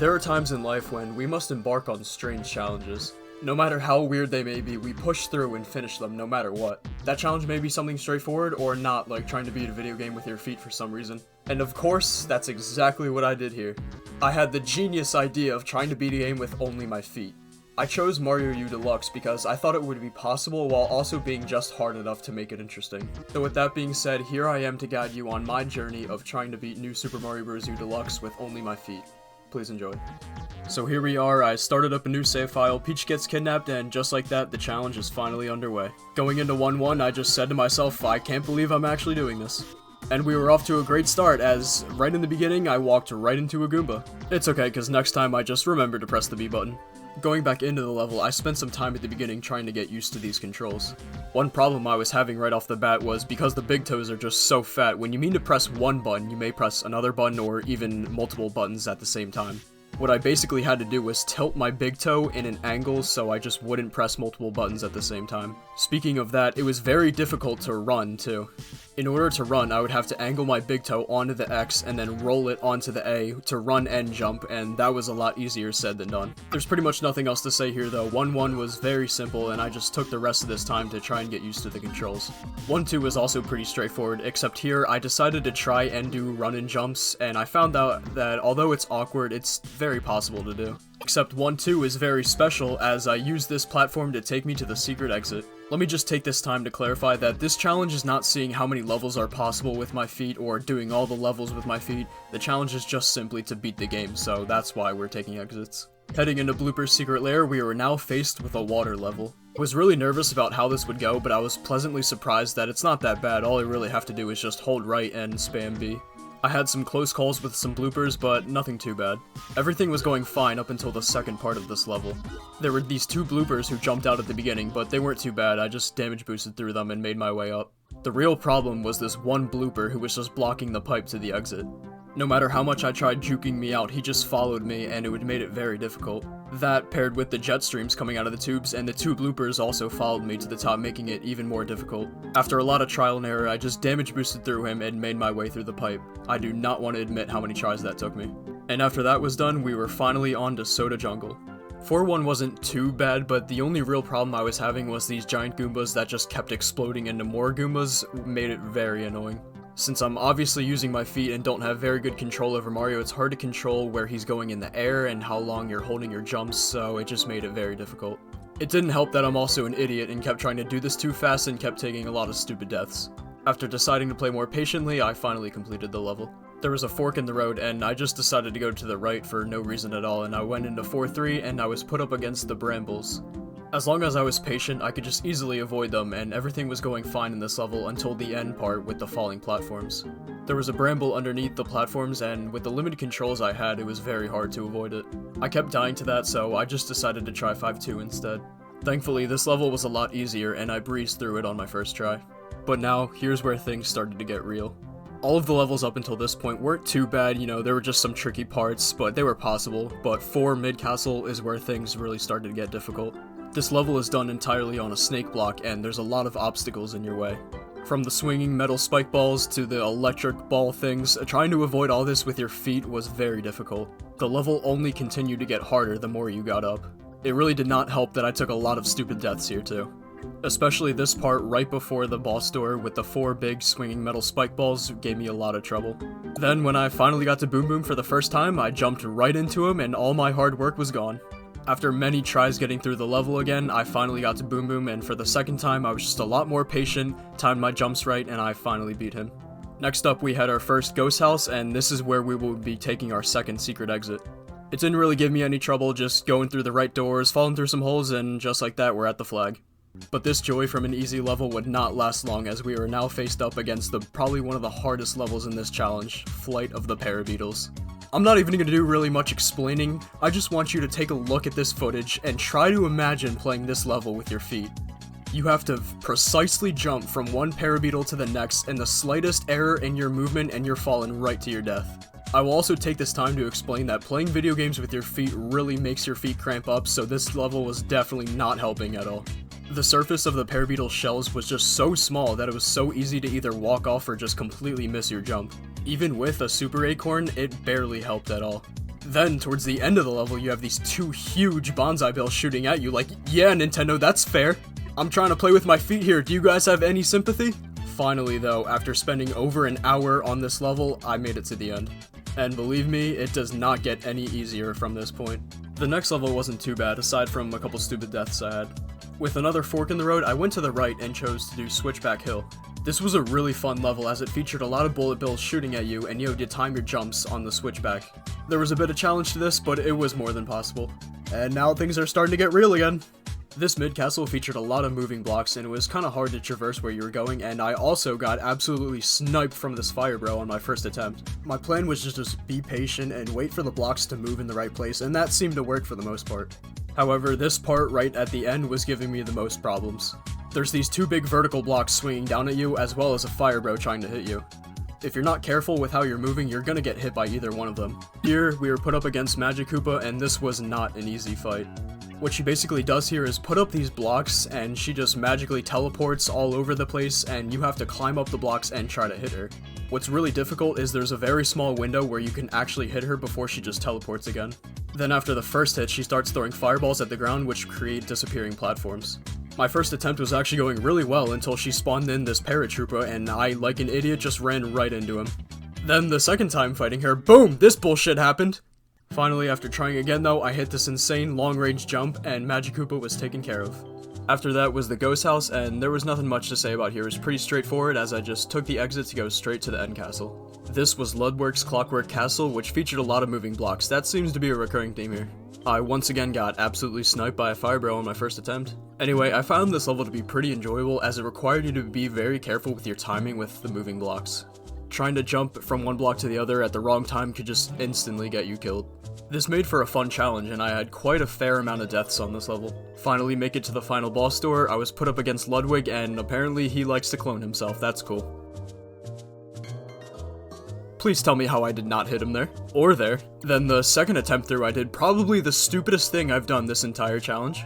There are times in life when we must embark on strange challenges. No matter how weird they may be, we push through and finish them no matter what. That challenge may be something straightforward or not, like trying to beat a video game with your feet for some reason. And of course, that's exactly what I did here. I had the genius idea of trying to beat a game with only my feet. I chose Mario U Deluxe because I thought it would be possible while also being just hard enough to make it interesting. So with that being said, here I am to guide you on my journey of trying to beat New Super Mario Bros. U Deluxe with only my feet. Please enjoy. So here we are, I started up a new save file, Peach gets kidnapped, and just like that, the challenge is finally underway. Going into 1-1, I just said to myself, I can't believe I'm actually doing this. And we were off to a great start, as right in the beginning, I walked right into a Goomba. It's okay, cause next time I just remember to press the B button. Going back into the level, I spent some time at the beginning trying to get used to these controls. One problem I was having right off the bat was because the big toes are just so fat, when you mean to press one button, you may press another button or even multiple buttons at the same time. What I basically had to do was tilt my big toe in an angle so I just wouldn't press multiple buttons at the same time. Speaking of that, it was very difficult to run too. In order to run, I would have to angle my big toe onto the X and then roll it onto the A to run and jump, and that was a lot easier said than done. There's pretty much nothing else to say here though. 1-1 was very simple and I just took the rest of this time to try and get used to the controls. 1-2 was also pretty straightforward, except here I decided to try and do run and jumps, and I found out that although it's awkward, it's very possible to do. Except 1-2 is very special as I used this platform to take me to the secret exit. Let me just take this time to clarify that this challenge is not seeing how many levels are possible with my feet or doing all the levels with my feet. The challenge is just simply to beat the game, so that's why we're taking exits. Heading into Blooper's secret lair, we are now faced with a water level. I was really nervous about how this would go, but I was pleasantly surprised that it's not that bad. All I really have to do is just hold right and spam B. I had some close calls with some bloopers, but nothing too bad. Everything was going fine up until the second part of this level. There were these two bloopers who jumped out at the beginning, but they weren't too bad. I just damage boosted through them and made my way up. The real problem was this one blooper who was just blocking the pipe to the exit. No matter how much I tried juking me out, he just followed me and it would made it very difficult. That paired with the jet streams coming out of the tubes, and the two bloopers also followed me to the top, making it even more difficult. After a lot of trial and error, I just damage boosted through him and made my way through the pipe. I do not want to admit how many tries that took me. And after that was done, we were finally on to Soda Jungle. 4-1 wasn't too bad, but the only real problem I was having was these giant Goombas that just kept exploding into more Goombas, made it very annoying. Since I'm obviously using my feet and don't have very good control over Mario, it's hard to control where he's going in the air and how long you're holding your jumps, so it just made it very difficult. It didn't help that I'm also an idiot and kept trying to do this too fast and kept taking a lot of stupid deaths. After deciding to play more patiently, I finally completed the level. There was a fork in the road and I just decided to go to the right for no reason at all, and I went into 4-3 and I was put up against the brambles. As long as I was patient, I could just easily avoid them, and everything was going fine in this level until the end part with the falling platforms. There was a bramble underneath the platforms, and with the limited controls I had, it was very hard to avoid it. I kept dying to that, so I just decided to try 5-2 instead. Thankfully, this level was a lot easier, and I breezed through it on my first try. But now, here's where things started to get real. All of the levels up until this point weren't too bad, you know, there were just some tricky parts, but they were possible. But 4 Mid-Castle is where things really started to get difficult. This level is done entirely on a snake block, and there's a lot of obstacles in your way. From the swinging metal spike balls to the electric ball things, trying to avoid all this with your feet was very difficult. The level only continued to get harder the more you got up. It really did not help that I took a lot of stupid deaths here too. Especially this part right before the boss door with the 4 big swinging metal spike balls gave me a lot of trouble. Then when I finally got to Boom Boom for the first time, I jumped right into him and all my hard work was gone. After many tries getting through the level again, I finally got to Boom Boom, and for the second time I was just a lot more patient, timed my jumps right, and I finally beat him. Next up we had our first ghost house, and this is where we will be taking our second secret exit. It didn't really give me any trouble, just going through the right doors, falling through some holes, and just like that we're at the flag. But this joy from an easy level would not last long, as we are now faced up against probably one of the hardest levels in this challenge, Flight of the Parabeetles. I'm not even going to do really much explaining, I just want you to take a look at this footage and try to imagine playing this level with your feet. You have to precisely jump from one parabeetle to the next, and the slightest error in your movement and you're falling right to your death. I will also take this time to explain that playing video games with your feet really makes your feet cramp up, so this level was definitely not helping at all. The surface of the parabeetle shells was just so small that it was so easy to either walk off or just completely miss your jump. Even with a super acorn, it barely helped at all. Then, towards the end of the level, you have these two huge bonsai bills shooting at you like, yeah, Nintendo, that's fair. I'm trying to play with my feet here, do you guys have any sympathy? Finally though, after spending over an hour on this level, I made it to the end. And believe me, it does not get any easier from this point. The next level wasn't too bad, aside from a couple stupid deaths I had. With another fork in the road, I went to the right and chose to do Switchback Hill. This was a really fun level as it featured a lot of bullet bills shooting at you and you had to time your jumps on the switchback. There was a bit of challenge to this, but it was more than possible. And now things are starting to get real again. This mid-castle featured a lot of moving blocks and it was kinda hard to traverse where you were going, and I also got absolutely sniped from this fire bro on my first attempt. My plan was to just be patient and wait for the blocks to move in the right place, and that seemed to work for the most part. However, this part right at the end was giving me the most problems. There's these two big vertical blocks swinging down at you, as well as a fire bro trying to hit you. If you're not careful with how you're moving, you're gonna get hit by either one of them. Here, we were put up against Magikoopa, and this was not an easy fight. What she basically does here is put up these blocks, and she just magically teleports all over the place, and you have to climb up the blocks and try to hit her. What's really difficult is there's a very small window where you can actually hit her before she just teleports again. Then after the first hit, she starts throwing fireballs at the ground, which create disappearing platforms. My first attempt was actually going really well until she spawned in this paratrooper, and I, like an idiot, just ran right into him. Then the second time fighting her, boom, this bullshit happened! Finally, after trying again though, I hit this insane long-range jump, and Magikoopa was taken care of. After that was the ghost house, and there was nothing much to say about here. It was pretty straightforward as I just took the exit to go straight to the end castle. This was Ludwig's Clockwork Castle, which featured a lot of moving blocks. That seems to be a recurring theme here. I once again got absolutely sniped by a fire bro on my first attempt. Anyway, I found this level to be pretty enjoyable as it required you to be very careful with your timing with the moving blocks. Trying to jump from one block to the other at the wrong time could just instantly get you killed. This made for a fun challenge, and I had quite a fair amount of deaths on this level. Finally make it to the final boss door, I was put up against Ludwig, and apparently he likes to clone himself, that's cool. Please tell me how I did not hit him there. Or there. Then the second attempt through I did probably the stupidest thing I've done this entire challenge.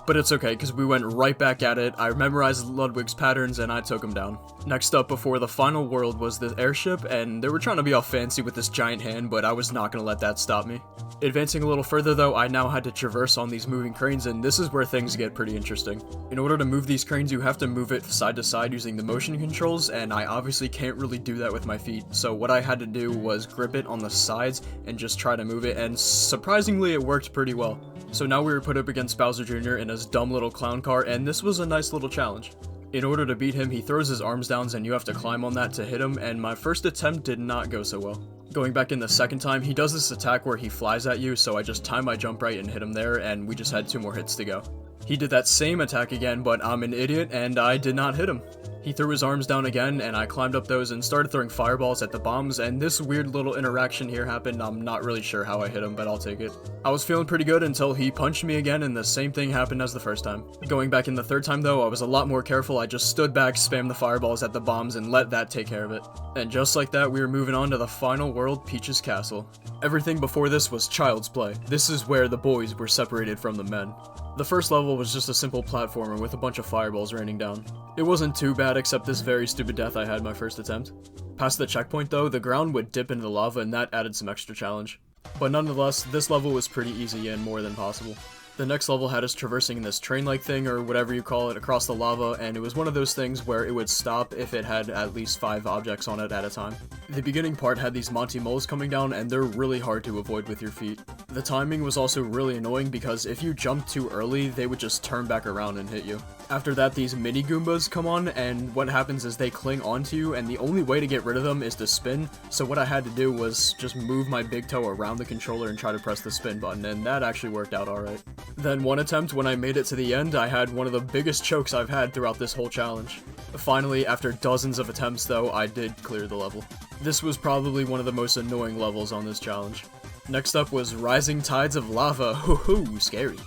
But it's okay, because we went right back at it, I memorized Ludwig's patterns, and I took him down. Next up before the final world was the airship, and they were trying to be all fancy with this giant hand, but I was not going to let that stop me. Advancing a little further though, I now had to traverse on these moving cranes, and this is where things get pretty interesting. In order to move these cranes, you have to move it side to side using the motion controls, and I obviously can't really do that with my feet, so what I had to do was grip it on the sides and just try to move it, and surprisingly it worked pretty well. So now we were put up against Bowser Jr. in his dumb little clown car, and this was a nice little challenge. In order to beat him, he throws his arms down and you have to climb on that to hit him, and my first attempt did not go so well. Going back in the second time, he does this attack where he flies at you, so I just timed my jump right and hit him there, and we just had 2 more hits to go. He did that same attack again, but I'm an idiot, and I did not hit him. He threw his arms down again, and I climbed up those and started throwing fireballs at the bombs, and this weird little interaction here happened. I'm not really sure how I hit him, but I'll take it. I was feeling pretty good until he punched me again, and the same thing happened as the first time. Going back in the third time though, I was a lot more careful. I just stood back, spammed the fireballs at the bombs, and let that take care of it. And just like that, we were moving on to the final world, Peach's Castle. Everything before this was child's play. This is where the boys were separated from the men. The first level was just a simple platformer with a bunch of fireballs raining down. It wasn't too bad except this very stupid death I had my first attempt. Past the checkpoint though, the ground would dip into the lava and that added some extra challenge. But nonetheless, this level was pretty easy and more than possible. The next level had us traversing this train-like thing, or whatever you call it, across the lava, and it was one of those things where it would stop if it had at least 5 objects on it at a time. The beginning part had these Monty Moles coming down, and they're really hard to avoid with your feet. The timing was also really annoying because if you jumped too early, they would just turn back around and hit you. After that, these mini Goombas come on, and what happens is they cling onto you, and the only way to get rid of them is to spin, so what I had to do was just move my big toe around the controller and try to press the spin button, and that actually worked out alright. Then one attempt, when I made it to the end, I had one of the biggest chokes I've had throughout this whole challenge. Finally, after dozens of attempts though, I did clear the level. This was probably one of the most annoying levels on this challenge. Next up was Rising Tides of Lava. Hoo-hoo, scary.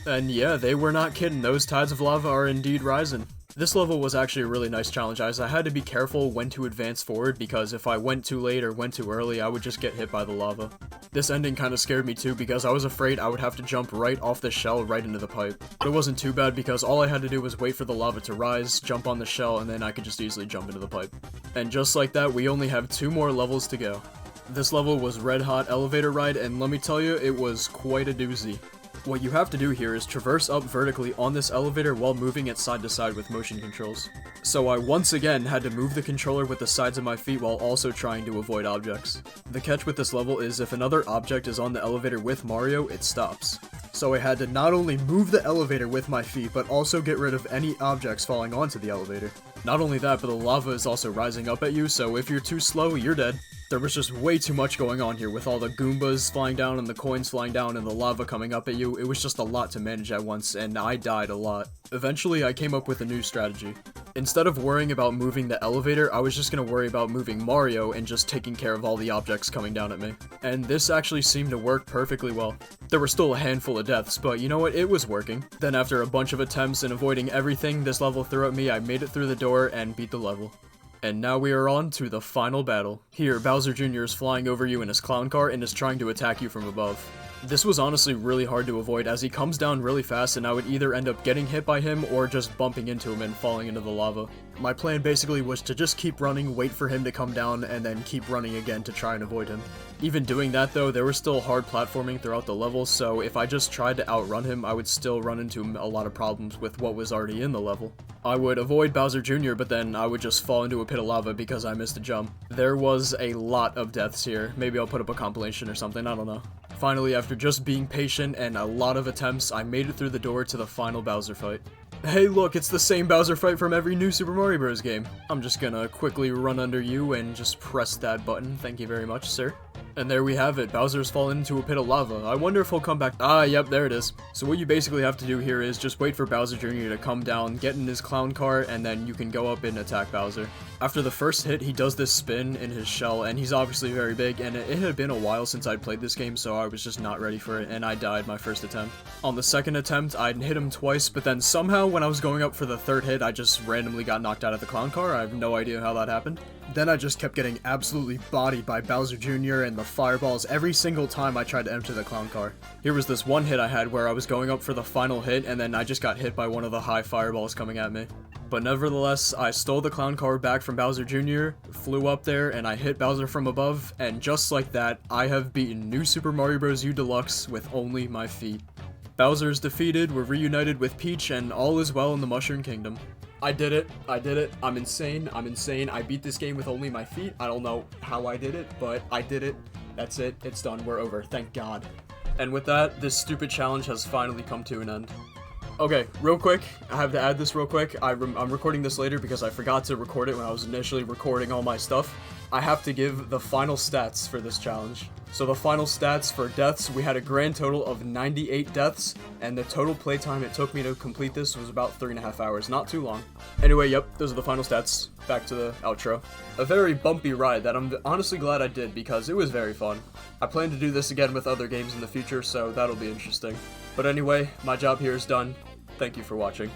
And yeah, they were not kidding, those tides of lava are indeed rising. This level was actually a really nice challenge, as I had to be careful when to advance forward, because if I went too late or went too early, I would just get hit by the lava. This ending kinda scared me too, because I was afraid I would have to jump right off the shell right into the pipe. But it wasn't too bad, because all I had to do was wait for the lava to rise, jump on the shell, and then I could just easily jump into the pipe. And just like that, we only have 2 more levels to go. This level was Red Hot Elevator Ride, and let me tell you, it was quite a doozy. What you have to do here is traverse up vertically on this elevator while moving it side to side with motion controls. So I once again had to move the controller with the sides of my feet while also trying to avoid objects. The catch with this level is if another object is on the elevator with Mario, it stops. So I had to not only move the elevator with my feet, but also get rid of any objects falling onto the elevator. Not only that, but the lava is also rising up at you, so if you're too slow, you're dead. There was just way too much going on here with all the Goombas flying down and the coins flying down and the lava coming up at you. It was just a lot to manage at once, and I died a lot. Eventually, I came up with a new strategy. Instead of worrying about moving the elevator, I was just gonna worry about moving Mario and just taking care of all the objects coming down at me. And this actually seemed to work perfectly well. There were still a handful of deaths, but you know what, it was working. Then after a bunch of attempts and avoiding everything this level threw at me, I made it through the door and beat the level. And now we are on to the final battle. Here, Bowser Jr. is flying over you in his clown car and is trying to attack you from above. This was honestly really hard to avoid as he comes down really fast and I would either end up getting hit by him or just bumping into him and falling into the lava. My plan basically was to just keep running, wait for him to come down, and then keep running again to try and avoid him. Even doing that though, there was still hard platforming throughout the level, so if I just tried to outrun him, I would still run into a lot of problems with what was already in the level. I would avoid Bowser Jr., but then I would just fall into a pit of lava because I missed a jump. There was a lot of deaths here. Maybe I'll put up a compilation or something, I don't know. Finally, after just being patient and a lot of attempts, I made it through the door to the final Bowser fight. Hey look, it's the same Bowser fight from every new Super Mario Bros. Game. I'm just gonna quickly run under you and just press that button. Thank you very much, sir. And there we have it. Bowser's fallen into a pit of lava. I wonder if he'll come back. Ah, yep, there it is. So what you basically have to do here is just wait for Bowser Jr. to come down, get in his clown car, and then you can go up and attack Bowser. After the first hit, he does this spin in his shell, and he's obviously very big, and it had been a while since I'd played this game, so I was just not ready for it, and I died my first attempt. On the second attempt, I'd hit him twice, but then somehow when I was going up for the third hit, I just randomly got knocked out of the clown car. I have no idea how that happened. Then I just kept getting absolutely bodied by Bowser Jr. and the fireballs every single time I tried to enter the clown car. Here was this one hit I had where I was going up for the final hit, and then I just got hit by one of the high fireballs coming at me. But nevertheless, I stole the clown car back from Bowser Jr., flew up there, and I hit Bowser from above, and just like that, I have beaten New Super Mario Bros. U Deluxe with only my feet. Bowser is defeated, we're reunited with Peach, and all is well in the Mushroom Kingdom. I did it, I'm insane, I beat this game with only my feet. I don't know how I did it, but I did it. That's it, it's done, we're over, thank God. And with that, this stupid challenge has finally come to an end. Okay, real quick, I have to add this real quick. I'm recording this later because I forgot to record it when I was initially recording all my stuff. I have to give the final stats for this challenge. So the final stats for deaths, we had a grand total of 98 deaths, and the total playtime it took me to complete this was about 3.5 hours, not too long. Anyway, yep, those are the final stats. Back to the outro. A very bumpy ride that I'm honestly glad I did because it was very fun. I plan to do this again with other games in the future, so that'll be interesting. But anyway, my job here is done. Thank you for watching.